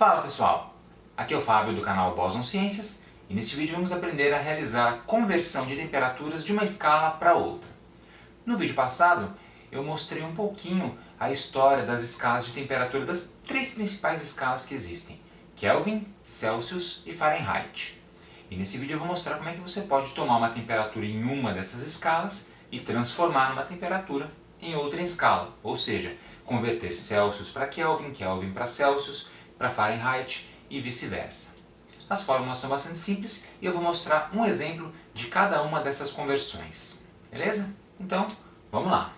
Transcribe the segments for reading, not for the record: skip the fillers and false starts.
Fala pessoal, aqui é o Fábio do canal Boson Ciências e neste vídeo vamos aprender a realizar a conversão de temperaturas de uma escala para outra. No vídeo passado eu mostrei um pouquinho a história das escalas de temperatura das três principais escalas que existem: Kelvin, Celsius e Fahrenheit. E nesse vídeo eu vou mostrar como é que você pode tomar uma temperatura em uma dessas escalas e transformar numa temperatura em outra escala, ou seja, converter Celsius para Kelvin, Kelvin para Celsius, para Fahrenheit e vice-versa. As fórmulas são bastante simples e eu vou mostrar um exemplo de cada uma dessas conversões. Beleza? Então, vamos lá!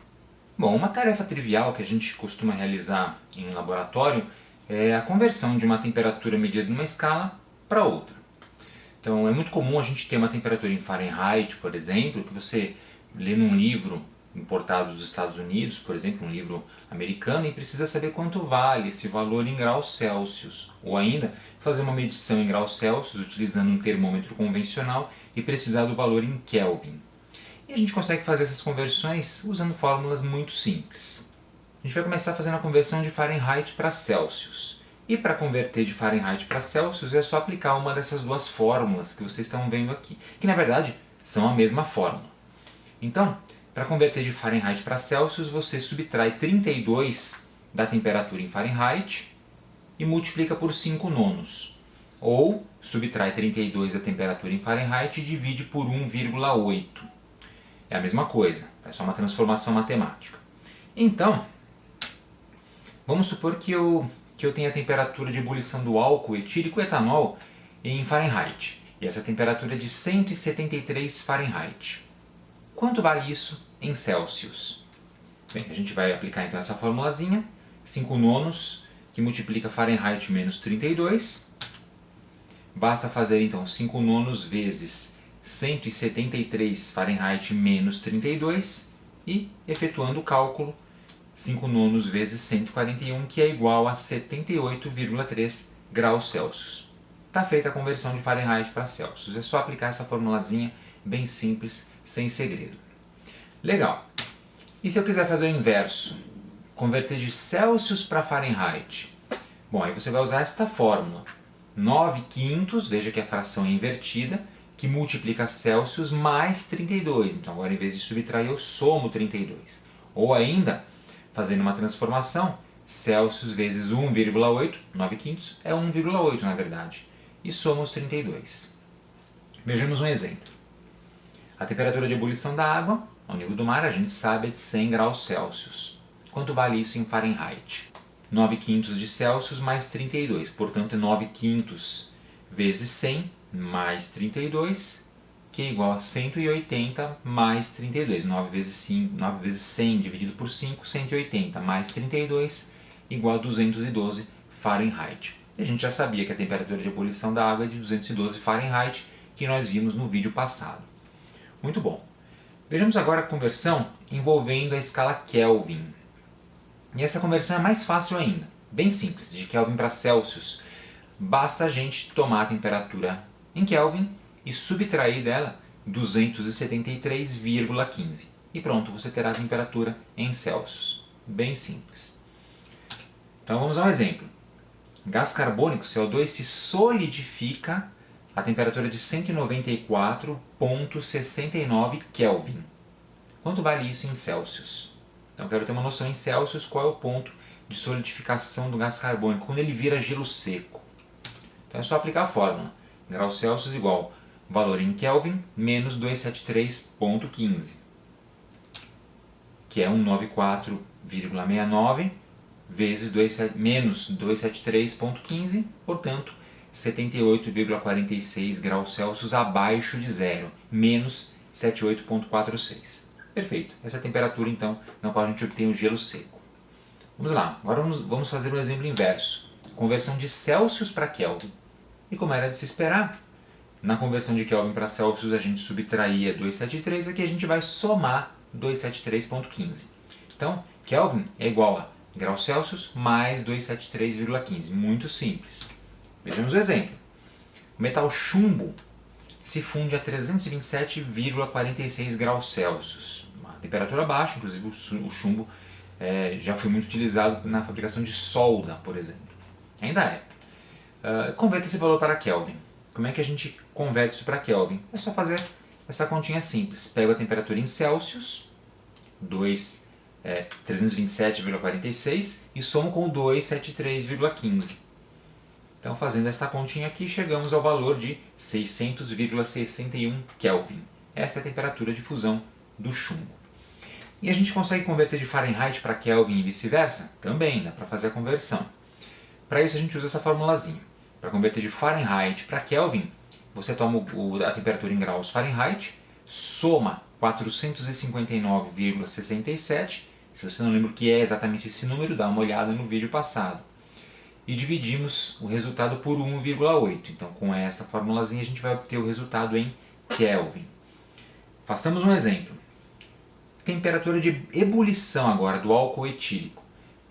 Bom, uma tarefa trivial que a gente costuma realizar em laboratório é a conversão de uma temperatura medida numa escala para outra. Então, é muito comum a gente ter uma temperatura em Fahrenheit, por exemplo, que você lê num livro importado dos Estados Unidos, por exemplo, um livro americano, e precisa saber quanto vale esse valor em graus Celsius. Ou ainda, fazer uma medição em graus Celsius utilizando um termômetro convencional e precisar do valor em Kelvin. E a gente consegue fazer essas conversões usando fórmulas muito simples. A gente vai começar fazendo a conversão de Fahrenheit para Celsius. E para converter de Fahrenheit para Celsius é só aplicar uma dessas duas fórmulas que vocês estão vendo aqui, que na verdade são a mesma fórmula. Então, para converter de Fahrenheit para Celsius, você subtrai 32 da temperatura em Fahrenheit e multiplica por 5 nonos. Ou subtrai 32 da temperatura em Fahrenheit e divide por 1,8. É a mesma coisa, é só uma transformação matemática. Então, vamos supor que eu tenha a temperatura de ebulição do álcool etílico etanol em Fahrenheit. E essa temperatura é de 173 Fahrenheit. Quanto vale isso em Celsius? Bem, a gente vai aplicar então essa formulazinha, 5 nonos, que multiplica Fahrenheit menos 32. Basta fazer então 5 nonos vezes 173 Fahrenheit menos 32 e, efetuando o cálculo, 5 nonos vezes 141, que é igual a 78,3 graus Celsius. Está feita a conversão de Fahrenheit para Celsius. É só aplicar essa formulazinha bem simples, sem segredo. Legal! E se eu quiser fazer o inverso? Converter de Celsius para Fahrenheit? Bom, aí você vai usar esta fórmula. 9/5, veja que a fração é invertida, que multiplica Celsius mais 32. Então agora, em vez de subtrair, eu somo 32. Ou ainda, fazendo uma transformação, Celsius vezes 1,8, 9/5, é 1,8 na verdade. E somo os 32. Vejamos um exemplo. A temperatura de ebulição da água, ao nível do mar, a gente sabe, é de 100 graus Celsius. Quanto vale isso em Fahrenheit? 9/5 de Celsius mais 32, portanto é 9/5 vezes 100 mais 32, que é igual a 180 mais 32. 9 vezes 100 dividido por 5, 180 mais 32, igual a 212 Fahrenheit. E a gente já sabia que a temperatura de ebulição da água é de 212 Fahrenheit, que nós vimos no vídeo passado. Muito bom. Vejamos agora a conversão envolvendo a escala Kelvin. E essa conversão é mais fácil ainda, bem simples, de Kelvin para Celsius. Basta a gente tomar a temperatura em Kelvin e subtrair dela 273,15. E pronto, você terá a temperatura em Celsius. Bem simples. Então vamos a um exemplo. Gás carbônico, CO2, se solidifica a temperatura de 194,69 Kelvin. Quanto vale isso em Celsius? Então eu quero ter uma noção em Celsius qual é o ponto de solidificação do gás carbônico, quando ele vira gelo seco. Então é só aplicar a fórmula. Graus Celsius igual valor em Kelvin menos 273,15, que é 194,69 vezes menos 273,15, portanto 78,46 graus Celsius abaixo de zero, menos 78,46. Perfeito, essa é a temperatura então na qual a gente obtém o gelo seco. Vamos lá, agora vamos fazer um exemplo inverso. Conversão de Celsius para Kelvin. E como era de se esperar, na conversão de Kelvin para Celsius a gente subtraía 273, aqui a gente vai somar 273,15. Então, Kelvin é igual a graus Celsius mais 273,15. Muito simples. Vejamos o exemplo. O metal chumbo se funde a 327,46 graus Celsius. Uma temperatura baixa, inclusive o chumbo já foi muito utilizado na fabricação de solda, por exemplo. Ainda é. Converta esse valor para Kelvin. Como é que a gente converte isso para Kelvin? É só fazer essa continha simples. Pego a temperatura em Celsius, 327,46, e somo com 273,15. Então, fazendo essa continha aqui, chegamos ao valor de 600,61 Kelvin. Essa é a temperatura de fusão do chumbo. E a gente consegue converter de Fahrenheit para Kelvin e vice-versa? Também, dá para fazer a conversão. Para isso a gente usa essa formulazinha. Para converter de Fahrenheit para Kelvin, você toma a temperatura em graus Fahrenheit, soma 459,67. Se você não lembra o que é exatamente esse número, dá uma olhada no vídeo passado. E dividimos o resultado por 1,8. Então, com essa formulazinha, a gente vai obter o resultado em Kelvin. Façamos um exemplo. Temperatura de ebulição agora do álcool etílico,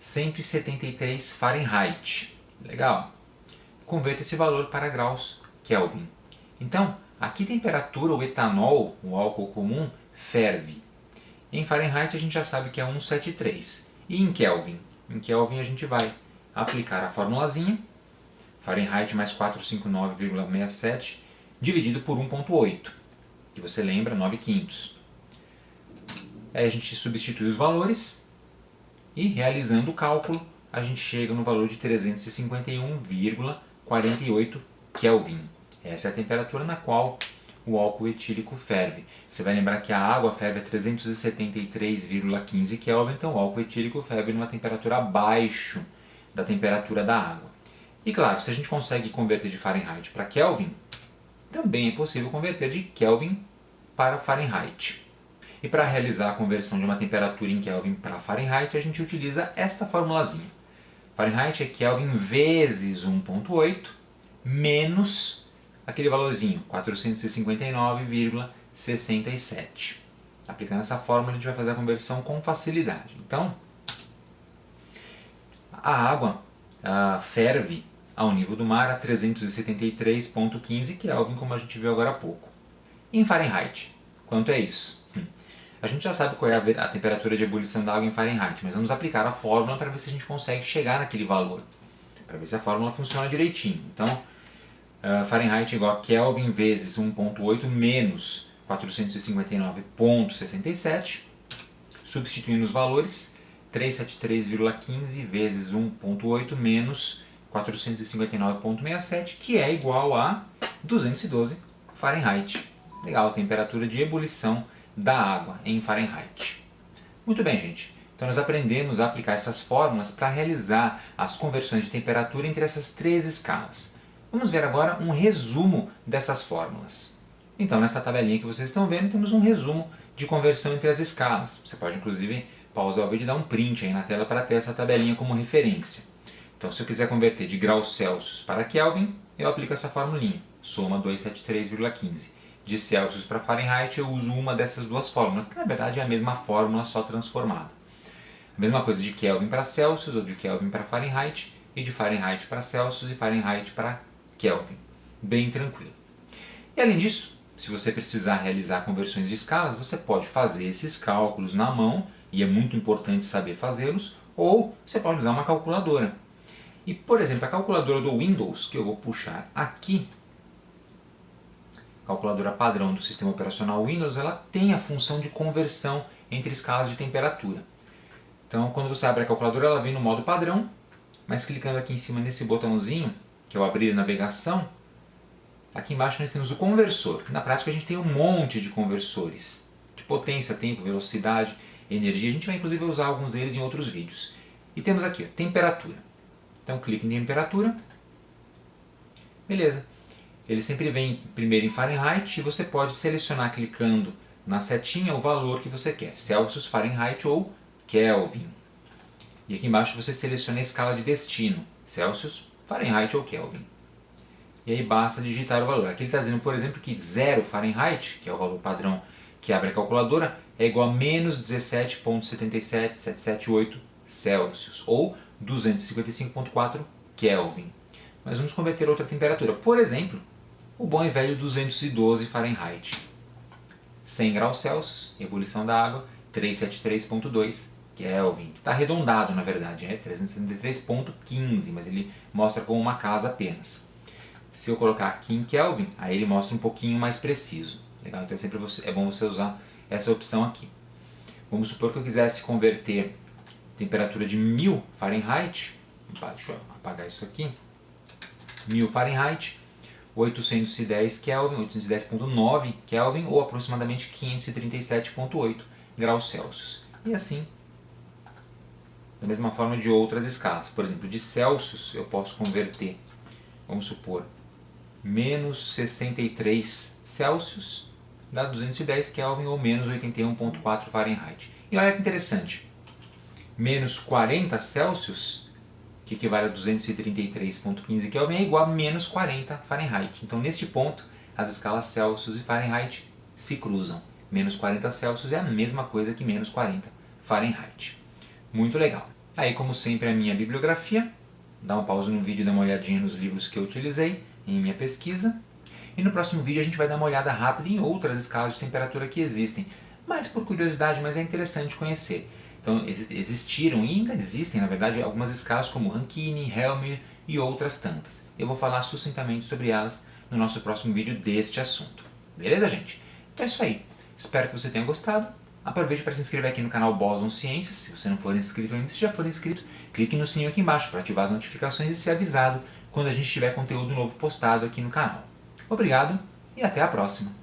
173 Fahrenheit. Legal. Converta esse valor para graus Kelvin. Então, a que temperatura o etanol, o álcool comum, ferve? Em Fahrenheit a gente já sabe que é 173. E em Kelvin? Em Kelvin a gente vai aplicar a formulazinha, Fahrenheit mais 459,67, dividido por 1,8, que você lembra, 9/5. Aí a gente substitui os valores e, realizando o cálculo, a gente chega no valor de 351,48 Kelvin. Essa é a temperatura na qual o álcool etílico ferve. Você vai lembrar que a água ferve a 373,15 Kelvin, então o álcool etílico ferve numa temperatura abaixo da temperatura da água. E claro, se a gente consegue converter de Fahrenheit para Kelvin, também é possível converter de Kelvin para Fahrenheit. E para realizar a conversão de uma temperatura em Kelvin para Fahrenheit, a gente utiliza esta formulazinha. Fahrenheit é Kelvin vezes 1,8 menos aquele valorzinho, 459,67. Aplicando essa fórmula, a gente vai fazer a conversão com facilidade. Então, a água ferve ao nível do mar a 373,15 Kelvin, como a gente viu agora há pouco. Em Fahrenheit, quanto é isso? A gente já sabe qual é a temperatura de ebulição da água em Fahrenheit, mas vamos aplicar a fórmula para ver se a gente consegue chegar naquele valor, para ver se a fórmula funciona direitinho. Então, Fahrenheit é igual a Kelvin vezes 1,8 menos 459,67, substituindo os valores, 373,15 vezes 1,8 menos 459,67, que é igual a 212 Fahrenheit. Legal, temperatura de ebulição da água em Fahrenheit. Muito bem, gente. Então nós aprendemos a aplicar essas fórmulas para realizar as conversões de temperatura entre essas três escalas. Vamos ver agora um resumo dessas fórmulas. Então, nessa tabelinha que vocês estão vendo, temos um resumo de conversão entre as escalas. Você pode, inclusive, pausar o vídeo e dar um print aí na tela para ter essa tabelinha como referência. Então, se eu quiser converter de graus Celsius para Kelvin, eu aplico essa formulinha, soma 273,15. De Celsius para Fahrenheit, eu uso uma dessas duas fórmulas, que na verdade é a mesma fórmula, só transformada. A mesma coisa de Kelvin para Celsius, ou de Kelvin para Fahrenheit, e de Fahrenheit para Celsius e Fahrenheit para Kelvin. Bem tranquilo. E além disso, se você precisar realizar conversões de escalas, você pode fazer esses cálculos na mão, e é muito importante saber fazê-los, ou você pode usar uma calculadora. E, por exemplo, a calculadora do Windows, que eu vou puxar aqui, calculadora padrão do sistema operacional Windows, ela tem a função de conversão entre escalas de temperatura. Então, quando você abre a calculadora, ela vem no modo padrão, mas clicando aqui em cima nesse botãozinho, que é o abrir navegação, aqui embaixo nós temos o conversor. Na prática a gente tem um monte de conversores, de potência, tempo, velocidade, energia. A gente vai inclusive usar alguns deles em outros vídeos. E temos aqui, ó, temperatura. Então clique em temperatura, beleza. Ele sempre vem primeiro em Fahrenheit e você pode selecionar clicando na setinha o valor que você quer, Celsius, Fahrenheit ou Kelvin. E aqui embaixo você seleciona a escala de destino, Celsius, Fahrenheit ou Kelvin. E aí basta digitar o valor. Aqui ele está dizendo, por exemplo, que 0 Fahrenheit, que é o valor padrão que abre a calculadora, é igual a menos 17,77778 Celsius, ou 255,4 Kelvin. Mas vamos converter outra temperatura. Por exemplo, o bom e velho 212 Fahrenheit. 100 graus Celsius, ebulição da água, 373,2 Kelvin. Está arredondado, na verdade, é 373,15, mas ele mostra como uma casa apenas. Se eu colocar aqui em Kelvin, aí ele mostra um pouquinho mais preciso. Legal? Então é bom você usar essa opção aqui. Vamos supor que eu quisesse converter temperatura de 1000 Fahrenheit, deixa eu apagar isso aqui, 1000 Fahrenheit, 810 Kelvin, 810,9 Kelvin ou aproximadamente 537,8 graus Celsius. E assim, da mesma forma de outras escalas. Por exemplo, de Celsius eu posso converter, vamos supor, menos 63 Celsius dá 210 Kelvin ou menos 81,4 Fahrenheit. E olha que interessante, menos 40 Celsius, que equivale a 233,15 Kelvin, é igual a menos 40 Fahrenheit. Então, neste ponto, as escalas Celsius e Fahrenheit se cruzam. Menos 40 Celsius é a mesma coisa que menos 40 Fahrenheit. Muito legal. Aí, como sempre, a minha bibliografia. Dá uma pausa no vídeo e dá uma olhadinha nos livros que eu utilizei em minha pesquisa. E no próximo vídeo a gente vai dar uma olhada rápida em outras escalas de temperatura que existem. Mais por curiosidade, mas é interessante conhecer. Então existiram e ainda existem, na verdade, algumas escalas como Rankine, Helmholtz e outras tantas. Eu vou falar sucintamente sobre elas no nosso próximo vídeo deste assunto. Beleza, gente? Então é isso aí. Espero que você tenha gostado. Aproveite para se inscrever aqui no canal Boson Ciências. Se você não for inscrito ainda, se já for inscrito, clique no sininho aqui embaixo para ativar as notificações e ser avisado quando a gente tiver conteúdo novo postado aqui no canal. Obrigado e até a próxima!